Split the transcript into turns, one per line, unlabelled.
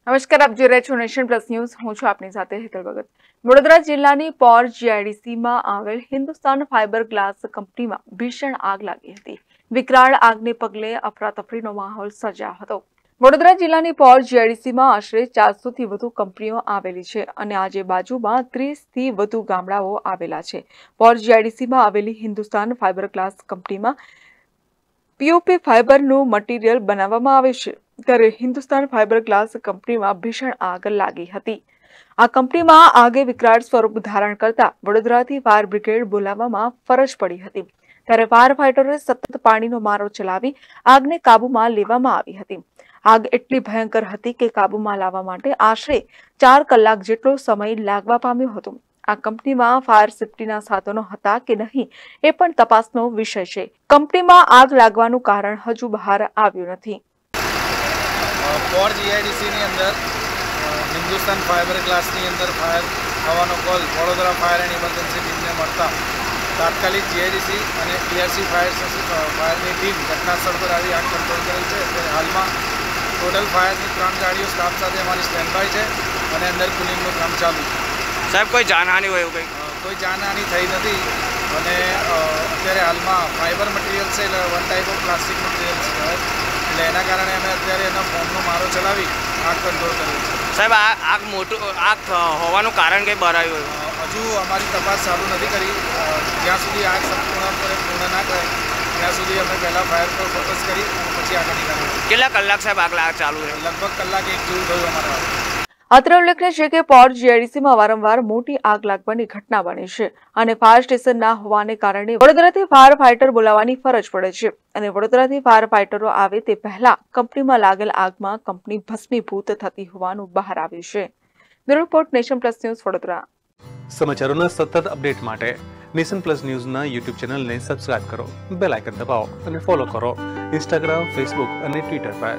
નમસ્કાર, આપ જોઈ રહ્યા છો નેશન પ્લસ ન્યૂઝ. હું છું આપની સાથે હેતલ ભગત. વડોદરા જિલ્લાની પોર જીઆઈડીસીમાં આવેલ હિન્દુસ્તાન ફાઇબર ગ્લાસ કંપનીમાં ભીષણ આગ લાગી હતી. વિકરાળ આગને પગલે અફરાતફરીનો માહોલ સર્જાયો હતો. વડોદરા જિલ્લાની પોર જીઆઈડીસીમાં આશરે 400 થી વધુ કંપનીઓ આવેલી છે અને આજુબાજુમાં 30 થી વધુ ગામડાઓ આવેલા છે. પોર જીઆઈડીસીમાં આવેલી હિન્દુસ્તાન ફાઇબર ગ્લાસ કંપનીમાં પીઓપી ફાઇબરનું મટીરીયલ બનાવવામાં આવે છે. ત્યારે હિન્દુસ્તાન ફાઇબર ગ્લાસ કંપનીમાં ભીષણ આગ લાગી હતી. આ કંપનીમાં આગે વિકરાળ સ્વરૂપ ધારણ કરતા વડોદરાથી ફાયર બ્રિગેડ બોલાવવામાં ફરજ પડી હતી. ત્યારે ફાયર ફાઇટરોએ સતત પાણીનો મારો ચલાવી આગને કાબૂમાં લેવામાં આવી હતી. આગ એટલી ભયંકર હતી કે કાબૂમાં લાવવા માટે આશરે 4 કલાક જેટલો સમય લાગવા પામ્યો હતો. આ કંપનીમાં ફાયર સેફ્ટીના સાધનો હતા કે નહીં એ પણ તપાસનો વિષય છે. કંપનીમાં આગ લાગવાનું કારણ હજુ બહાર આવ્યું નથી.
પોર જીઆઈડીસીની અંદર હિન્દુસ્તાન ફાઇબર ગ્લાસની અંદર ફાયર થવાનો call Vadodara fire and emergency ટીમને મળતા તાત્કાલિક જીઆઈડીસી અને પીઆરસી ફાયરની ટીમ ઘટનાસ્થળ પર આવી આગ કંટ્રોલ કરેલ છે. અત્યારે હાલમાં ટોટલ ફાયરની 3 ગાડીઓ સ્ટાફ સાથે અમારી સ્ટેન્ડ બાય છે અને અંદર કુલિંગનું કામ ચાલુ છે.
સાહેબ, કોઈ જાનહાનિ હોય એવું
કોઈ જાનહાનિ થઈ નથી અને અત્યારે હાલમાં ફાઇબર મટીરિયલ છે એટલે one type of plastic material છે એટલે એના કારણે અમે અત્યારે એનો ફોર્મનો મારો ચલાવી આગ કંટ્રોલ કર્યો છે.
સાહેબ, આગ હોવાનું કારણ કંઈ બહાર આવ્યું
હજુ અમારી તપાસ ચાલુ નથી કરી. જ્યાં સુધી આગ સંપૂર્ણપણે પૂર્ણ ના કરે ત્યાં સુધી અમે પહેલાં ફાયર પર ફોકસ કરી અને પછી આગળની કાર્યવાહી.
કેટલા કલાક સાહેબ આગ ચાલુ છે?
લગભગ કલાક 1 જેવું થયું અમારા.
અત્રે ઉલ્લેખનીય છે કે પોર જીઆઈડીસીમાં વારંવાર મોટી આગ લાગવાની ઘટના બને છે અને ફાયર સ્ટેશન ના હોવાને કારણે વડોદરાથી ફાયર ફાઇટર બોલાવવાની ફરજ પડે છે અને વડોદરાથી ફાયર ફાઇટરો આવે તે પહેલા કંપનીમાં લાગેલ આગમાં કંપની ભસ્મીભૂત થતી હોવાનું બહાર આવ્યું છે. Bureau report, Nation Plus News, Vadodara.
સમાચારોના સતત અપડેટ માટે નેશન પ્લસ ન્યૂઝના યુટ્યુબ ચેનલને સબસ્ક્રાઇબ કરો, બેલ આઇકન દબાવો અને ફોલો કરો ઇન્સ્ટાગ્રામ, ફેસબુક અને ટ્વિટર પર.